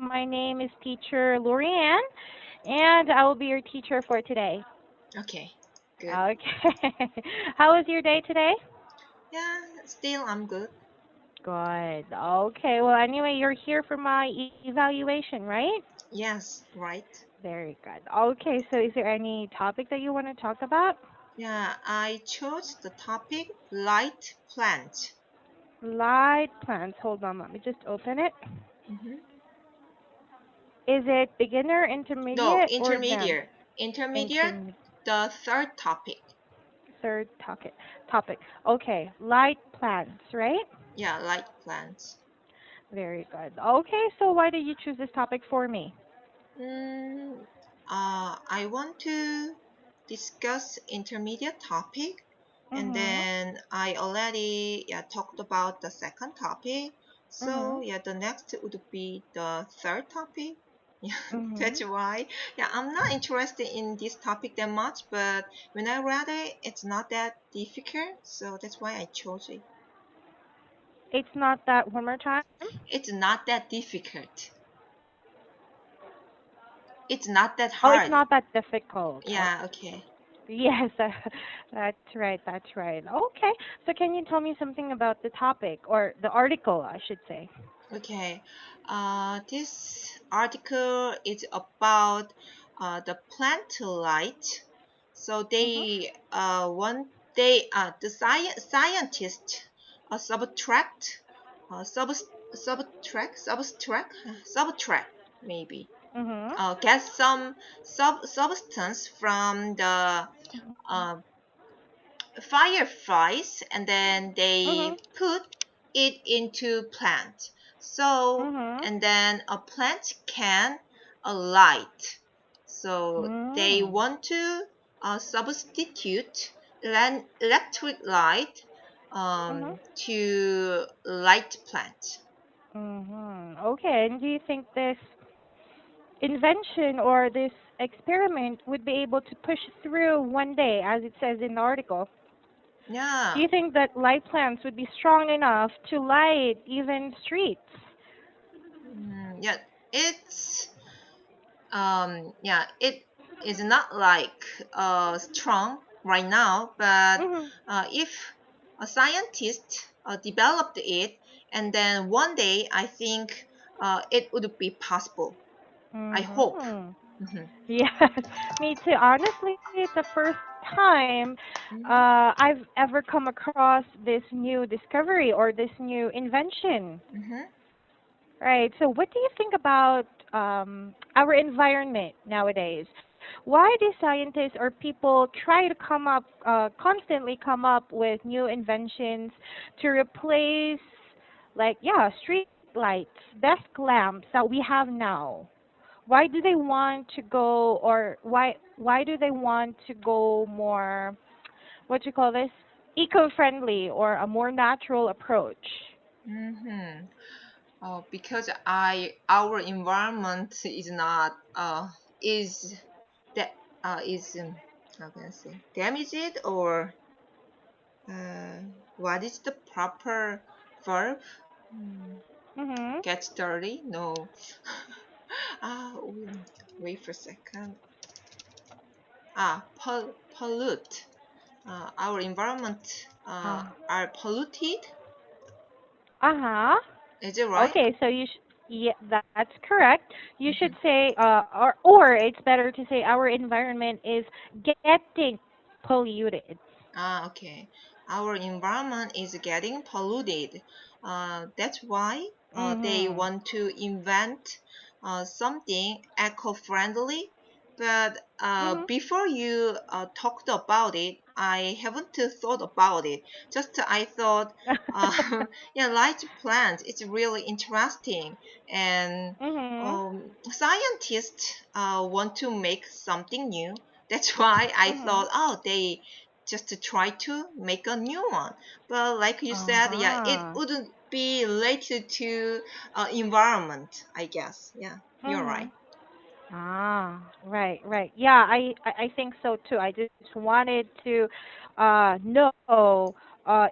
My name is teacher Loriane, and I will be your teacher for today. Okay, good. Okay. How was your day today? Yeah, still I'm good. Good. Okay. Well, anyway, you're here for my evaluation, right? Yes, right. Very good. Okay. So, is there any topic that you want to talk about? Yeah, I chose the topic light plant. Light plants. Hold on. Let me just open it. hmm Is it beginner, No, intermediate, or advanced? intermediate. Intermediate, Intermediate. the third topic. Third topic. Topic. Okay. Light plants, right? Yeah, light plants. Very good. Okay, so why did you choose this topic for me? Mm, I want to discuss intermediate topic, and Mhm. then I already talked about the second topic. So Mhm. yeah, the next would be the third topic. Yeah, that's Mhm. why. Yeah, I'm not interested in this topic that much, but when I read it, it's not that difficult, so that's why I chose it. It's not that one more time. It's not that difficult. It's not that Oh, it's hard. not that difficult. Oh, Yeah, okay. yes, that's right. That's right. Okay. So can you tell me something about the topic or the article, I should say? Okay, this article is about the plant light. So Mhm. the scientists subtract subtract maybe Mhm. get some substance from the uh, fireflies, and then Mhm. they put it into plant. So Mhm. and then a plant can light. So they Mhm. want to substitute electric light Mhm. to light plant. Mhm. Okay. And do you think this invention or this experiment would be able to push through one day, as it says in the article? Do Yeah. you think that light plants would be strong enough to light even streets? Yeah, it's it is not like strong right now, but Mhm. if a scientist developed it, and then one day I think it would be possible. I hope. Mhm. hmm Yes, me too. Honestly, it's the first time hmm I've ever come across this new discovery or this new invention. hmm Right. So, what do you think about our environment nowadays? Why do scientists or people try to constantly come up with new inventions to replace, like, yeah, street lights, desk lamps that we have now? Why do they want to go, or why do they want to go more, what you call this, eco-friendly or a more natural approach? hmm because our environment is not is that is how can I say damaged, or uh, what is the proper verb? Hmm, Mhm. get dirty? No. Wait for a second. Pollute. Our environment Ah. are polluted. Uh-huh. Is it right? Okay, so yeah, that's correct. You should hmm say, or it's better to say our environment is getting polluted. Okay. Our environment is getting polluted. That's why they Mhm. want to invent something eco-friendly. But Mhm. before you talked about it, I haven't thought about it. Just I thought, yeah, light plants. It's really interesting, and Mhm. scientists want to make something new. That's why I Mhm. thought, oh, they just to try to make a new one. But like you said, yeah, it Uh-huh. wouldn't be related to environment, I guess. Yeah, you're right. Mhm. Ah, right, right. Yeah, I think so too. I just wanted to know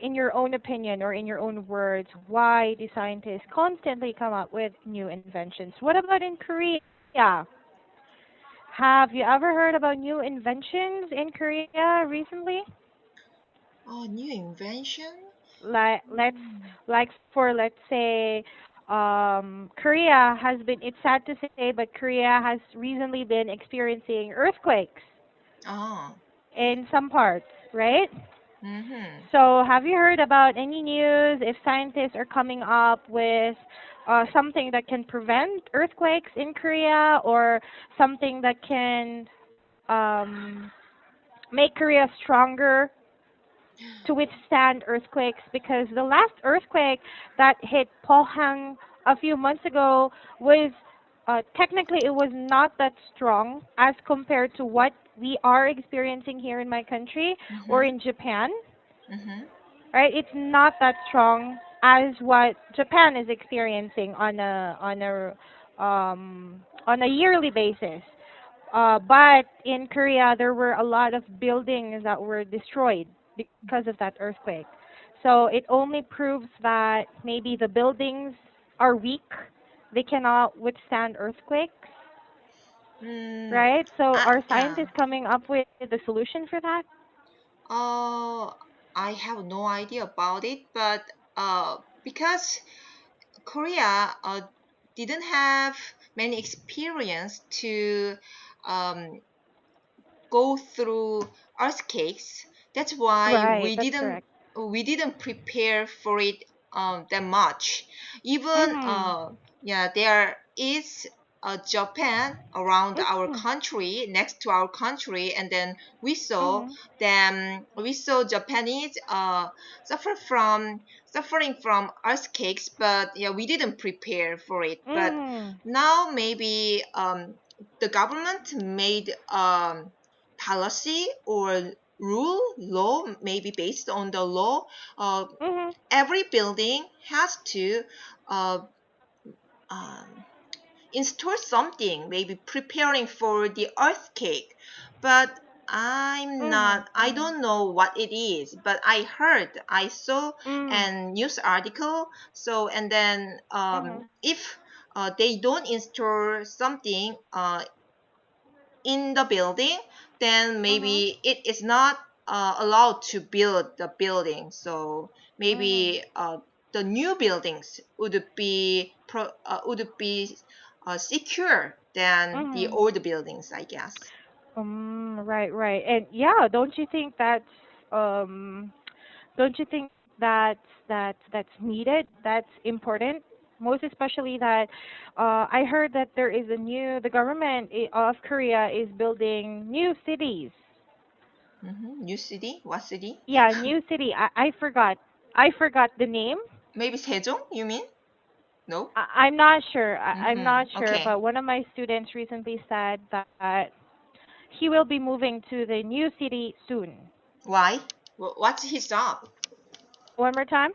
in your own opinion or in your own words, why do scientists constantly come up with new inventions? What about in Korea? Have you ever heard about new inventions in Korea recently? Oh, new invention? Let's Mm. let's say Korea has been, it's sad to say, but Korea has recently been experiencing earthquakes Oh. in some parts, right? Mm-hmm. So, have you heard about any news if scientists are coming up with something that can prevent earthquakes in Korea, or something that can make Korea stronger to withstand earthquakes? Because the last earthquake that hit Pohang a few months ago was technically, it was not that strong as compared to what we are experiencing here in my country or Mm-hmm. in Japan, Mm-hmm. right? It's not that strong as what Japan is experiencing on a yearly basis. But in Korea, there were a lot of buildings that were destroyed because of that earthquake. So it only proves that maybe the buildings are weak. They cannot withstand earthquakes, Mm, right? So are yeah. scientists coming up with a solution for that? Uh, I have no idea about it, but because Korea didn't have many experience to um, go through earthquakes. That's why Right, that's correct. we didn't prepare for it that much. Even Mhm. yeah, there is Japan around our Mhm. country, next to our country, and then Mhm. we saw Japanese suffer from suffering from earthquakes, but yeah, we didn't prepare for it. But Mhm. now maybe the government made policy or law, maybe based on the law, uh, Mhm. every building has to uh, um, install something, maybe preparing for the earthquake. But Mhm. I Mhm. don't know what it is, but I saw Mhm. an news article. So, and then Mhm. if they don't install something in the building, then Mhm. maybe it is not allowed to build the building. So Mhm. maybe the new buildings would be secure than the Mhm. old buildings, I guess. Right, right. And yeah, um don't you think that's needed? That's important. Most especially that I heard that the government of Korea is building new cities. New city? What city? Yeah, new city. I forgot. I forgot the name. Maybe Sejong, you mean? No? I'm not sure. I'm not sure, Okay. but one of my students recently said that he will be moving to the new city soon. Why? What's his job? One more time.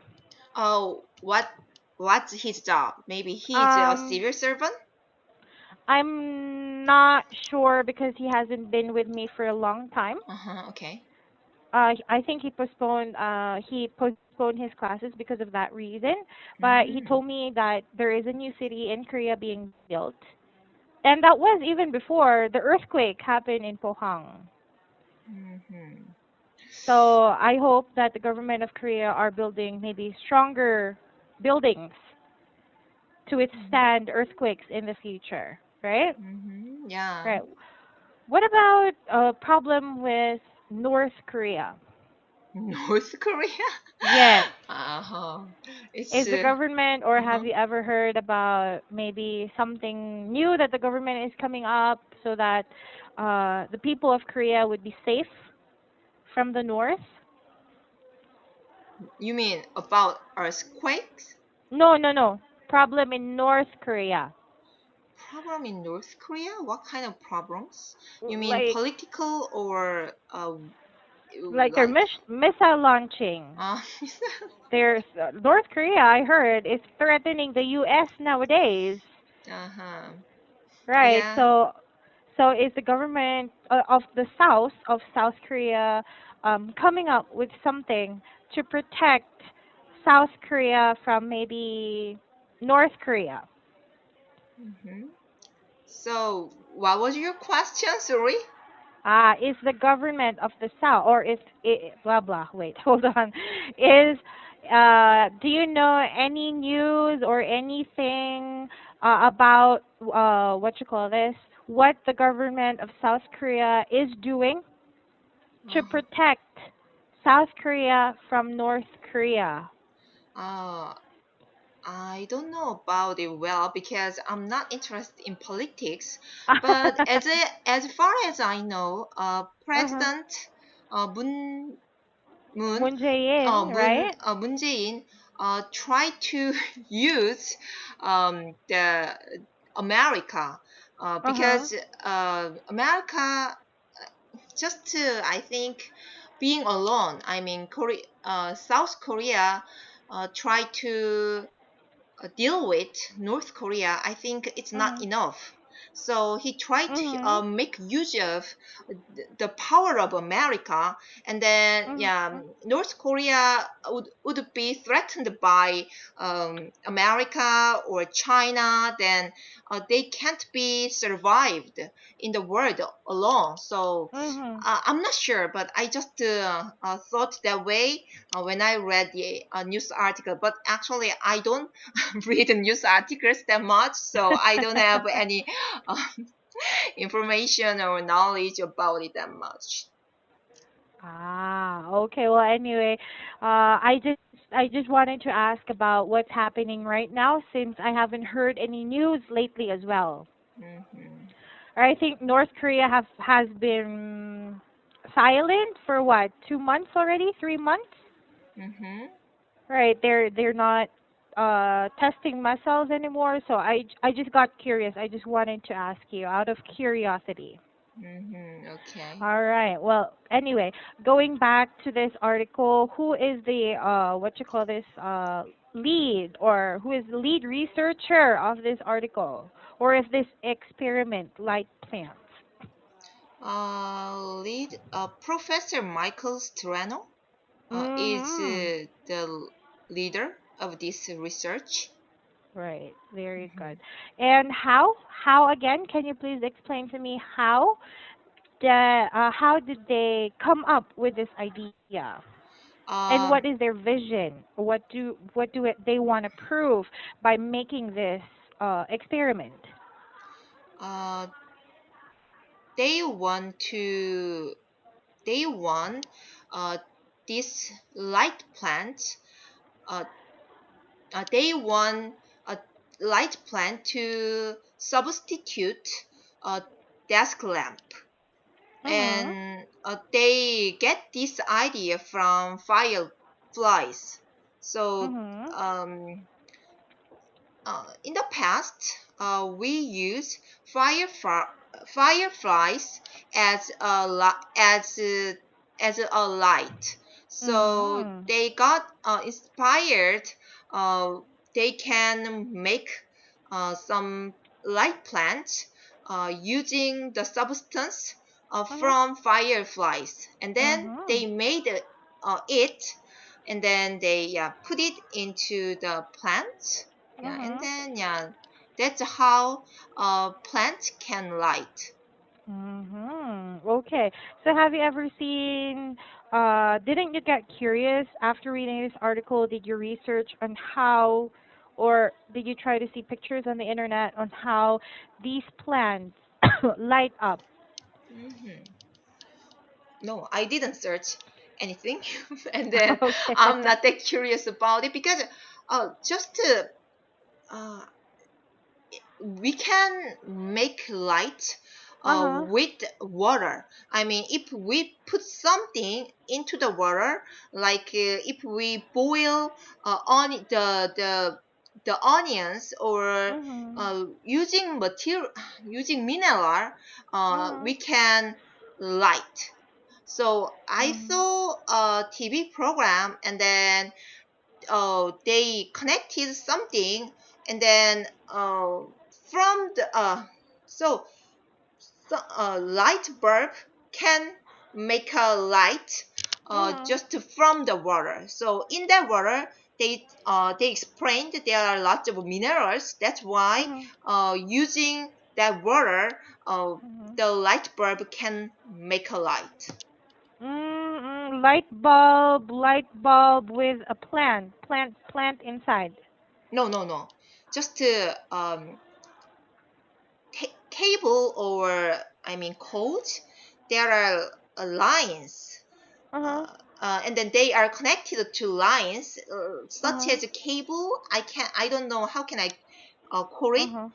Oh, what's his job? Maybe he's a Um, civil servant? I'm not sure because he hasn't been with me for a long time. Uh-huh, okay. I think he postponed his classes because of that reason. But he told Mm-hmm. me that there is a new city in Korea being built, and that was even before the earthquake happened in Pohang. Mm-hmm. So I hope that the government of Korea are building maybe stronger buildings to withstand earthquakes in the future, right? Mm-hmm. Yeah. Right. What about a problem with North Korea? North Korea? Yes. Uh-huh. It's Is the government, or have uh-huh. you ever heard about maybe something new that the government is coming up so that the people of Korea would be safe from the north? You mean about earthquakes? No, no, no. Problem in North Korea. Problem in North Korea? What kind of problems? You mean Like political or they're like missile launching. uh There's North Korea, I heard, is threatening the US nowadays. uh-huh. Right. Yeah. So is the government of South Korea coming up with something to protect South Korea from maybe North Korea? Mm-hmm. So, what was your question? Sorry. Is the government of the South, or is blah blah? Wait, hold on. Is do you know any news or anything about what you call this? What the government of South Korea is doing to Uh, protect South Korea from North Korea? uh, I don't know about it well because I'm not interested in politics. But as far as I know, Uh-huh. President Moon Moon Moon Jae-in, right? Moon Jae-in tried to use the America Uh-huh. because America just I think being alone. I mean, South Korea tried to deal with North Korea, I think it's not Mhm. enough. So he tried to Mhm. make use of the power of America, and then Mhm. yeah, North Korea would be threatened by America or China. Then they can't be survived in the world alone. So Mhm. I'm not sure, but I just thought that way when I read the news article. But actually, I don't read news articles that much, so I don't have any uh, information or knowledge about it that much. Okay. Well, anyway, I just wanted to ask about what's happening right now since I haven't heard any news lately as well. Mm-hmm. I think North Korea has been silent for what, 2 months already, 3 months? Mm-hmm. Right. They're not testing missiles anymore. So I just got curious. I just wanted to ask you out of curiosity. Mm-hmm. Okay. All right. Well, anyway, going back to this article, who is the what you call this lead, or who is the lead researcher of this article, or is this experiment light plants? Lead Professor Michael Strano is Mhm. the leader of this research. Right. Very Mm-hmm. good. And how again? Can you please explain to me how did they come up with this idea? And what is Um, their vision? They want to prove by making this experiment? uh, they want to they want uh, this light plant uh, they want a light plant to substitute a desk lamp, Mhm. and they get this idea from fireflies. So Mhm. in the past, we used fireflies as as a light. So Mhm. they got inspired. Uh, they can make some light plants using the substance Mhm. from fireflies, and then Mhm. they made it, and then they put it into the plant, yeah, and Mhm. then yeah, that's how a plant can light. Mhm. Okay. So have you ever seen didn't you get curious after reading this article? Did you research on how, or did you try to see pictures on the internet on how these plants light up? Hmm. No, I didn't search anything, and then Okay. I'm not that curious about it because just to uh, we can make light Uh-huh. with water. I mean, if we put something into the water, like if we boil on the onions, or Mhm. using material using mineral, Mhm. we can light. So I Mhm. saw a TV program, and then they connected something, and then from the so, light bulb can make a light Mhm. just from the water. So in that water, they explained that there are lots of minerals. That's why Mhm. using that water, Mhm. the light bulb can make a light. Mm-mm. Light bulb with a plant inside. No, no, no. Just cable, or I mean cord. There are lines, Uh-huh. and then they are connected to lines, such Uh-huh. as a cable. I don't know how can I call it. Uh-huh.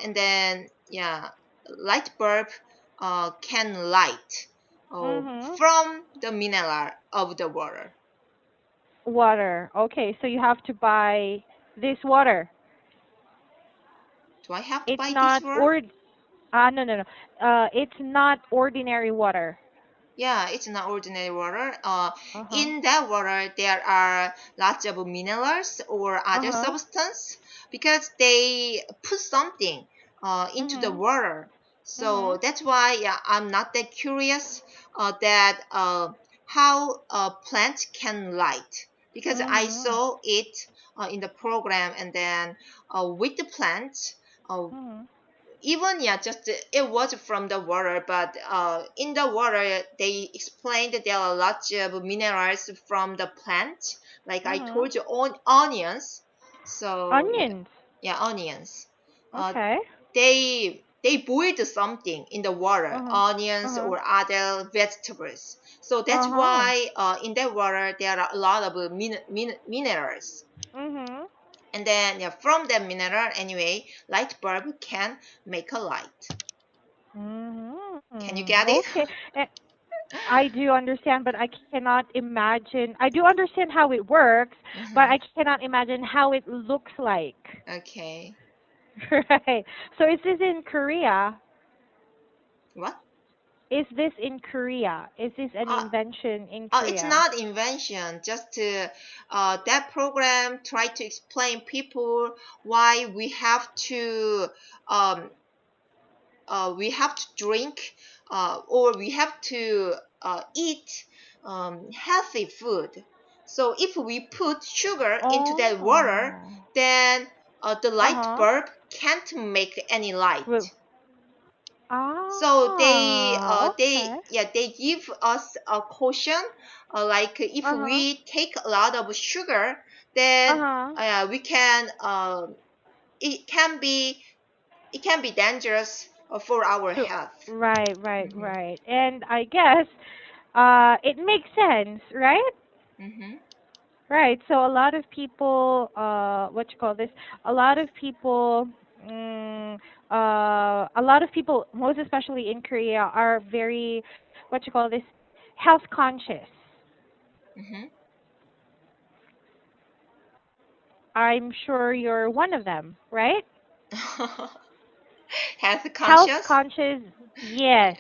And then yeah, light bulb can light uh, Mhm. from the mineral of the water. Water. Okay, so you have to buy this water. Do I have to It's buy this not water? or no, no, no. It's not ordinary water. Yeah, it's not ordinary water. Uh-huh. In that water, there are lots of minerals or other Uh-huh. substance because they put something into the Mhm. water. So Mhm. that's why yeah, I'm not that curious that how a plant can light because I Mhm. saw it in the program, and then with the plant. Uh, Mhm. Even yeah, just it was from the water, but in the water they explained that there are lots of minerals from the plant, like I Mhm. told you, onions. So yeah, Onions. yeah, onions. uh, Okay. they boiled something in the water, Uh-huh. onions Uh-huh. or other vegetables. So that's Uh-huh. why in that water there are a lot of minerals. Mhm. And then yeah, from that mineral anyway, light bulb can make a light. Can you Mhm. get it? Okay. I do understand, but I cannot imagine. I do understand how it works, but Uh-huh. I cannot imagine how it looks like. Okay. Right. So is this in Korea? What? Is this in Korea? Is this an Uh, invention in it's Korea? not invention. Just that program tried to explain people why um, we have to drink or we have to eat healthy food. So if we put sugar into that water, Oh. then the light Uh-huh. bulb can't make any light. Well, So okay. they give us a caution, like if Uh-huh. we take a lot of sugar, then Uh-huh. we can it can be it can be dangerous for our To health. right, right, Hmm. right. And I guess it makes sense, right? Hmm. Right. So a lot of people, what you call this? A lot of people, a lot of people, most especially in Korea, are very, what you call this, health conscious. Hmm. I'm sure you're one of them, right? Health Health conscious. conscious, yes.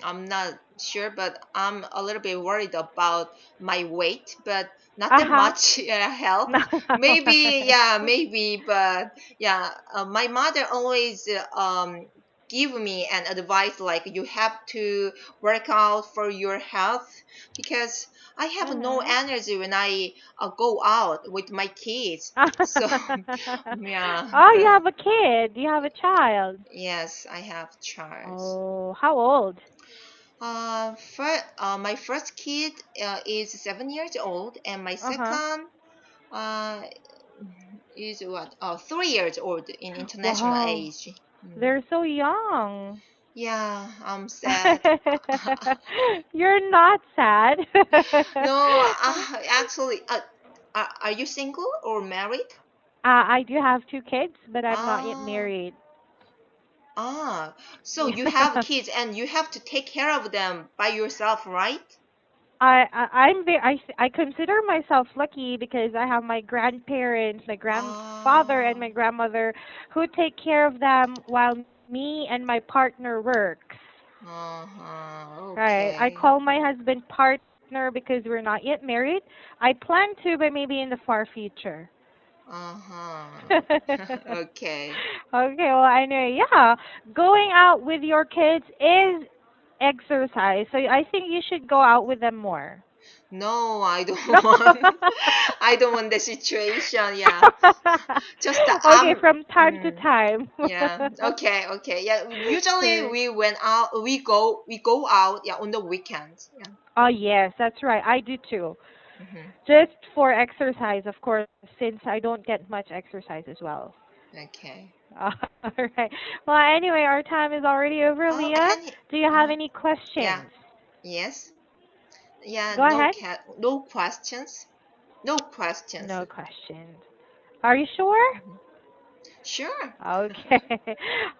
I'm not sure, but I'm a little bit worried about my weight, but not Uh that huh. much health. Maybe, yeah, maybe, but yeah, my mother always give me an advice like you have to work out for your health because I have no Mhm. energy when I go out with my kids. So yeah, Oh, you have a kid. You have a child. yes, I have Charles. Oh, how old? My first kid is 7 years old, and my Uh huh. second uh, is what? 3 years old in international Wow, age. Mm. they're so young. Yeah, I'm sad. You're not sad. No, actually, are you single or married? I do have two kids, but I'm not yet Ah, married. ah. So Yeah. you have kids and you have to take care of them by yourself, right? I consider myself lucky because I have my grandparents, my grandfather and Ah, my grandmother who take care of them while me and my partner works. uh-huh. Right. I Okay. call my husband partner because we're not yet married. I plan to, but maybe in the far future. Uh-huh. Okay. Okay, well, I know, yeah. Going out with your kids is exercise. So I think you should go out with them more. No, I No. don't want. I don't want the situation. Yeah, just Okay, from time to time. yeah. Okay, okay. Yeah. Usually Sure. we went out. We go out. Yeah, on the weekends. Yeah. Oh, yes, that's right. I do too. Hmm. Just for exercise, of course, since I don't get much exercise as well. Okay. All right. Well, anyway, our time is already over, Oh, Leah. can you? Do you have any Yeah. questions? Yes. Yeah. Go No ahead. cat. No questions. No questions. No questions. Are you sure? Mhm. Sure. Okay.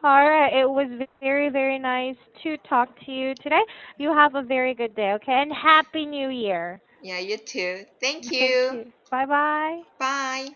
All right. It was very, very nice to talk to you today. You have a very good day, okay? And Happy New Year. Yeah. You too. Thank Thank you. you. Bye bye. Bye.